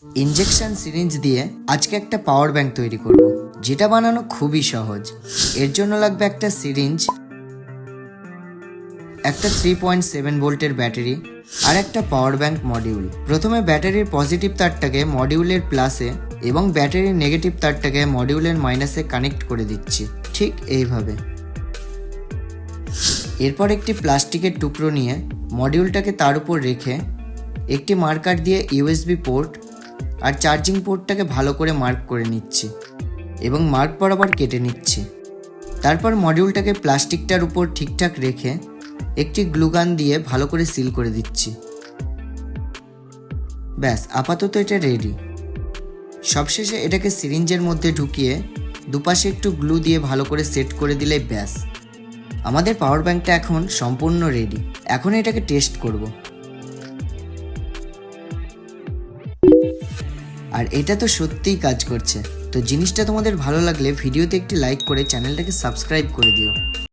Injection syringe দিয়ে আজকে একটা পাওয়ার ব্যাংক তৈরি করব, যেটা বানানো খুবই সহজ। এর জন্য লাগবে একটা সিরিঞ্জ, একটা 3.7 ভোল্টের ব্যাটারি আর একটা পাওয়ার ব্যাংক মডিউল। প্রথমে ব্যাটারির পজিটিভ তারটাকে মডিউলের প্লাসে এবং ব্যাটারির নেগেটিভ তারটাকে মডিউলের মাইনাসে কানেক্ট করে দিচ্ছি, ঠিক এইভাবে। এরপর একটি প্লাস্টিকের টুকরো নিয়ে মডিউলটাকে তার উপর রেখে একটি মার্কার দিয়ে ইউএসবি পোর্ট আর চার্জিং পোর্টটাকে ভালো করে মার্ক করে নিচ্ছি এবং মার্ক বরাবর কেটে নিচ্ছি। তারপর মডিউলটাকে প্লাস্টিকটার উপর ঠিকঠাক রেখে একটি গ্লুগান দিয়ে ভালো করে সিল করে দিচ্ছি। ব্যাস, আপাতত এটা রেডি। সবশেষে এটাকে সিরিঞ্জের মধ্যে ঢুকিয়ে দুপাশে একটু গ্লু দিয়ে ভালো করে সেট করে দিলেই ব্যাস, আমাদের পাওয়ার ব্যাংকটা এখন সম্পূর্ণ রেডি। এখন এটাকে টেস্ট করব। আর এটা তো সত্যিই কাজ করছে। তো জিনিসটা তোমাদের ভালো লাগলে ভিডিওতে একটি লাইক করে চ্যানেলটাকে সাবস্ক্রাইব করে দিও।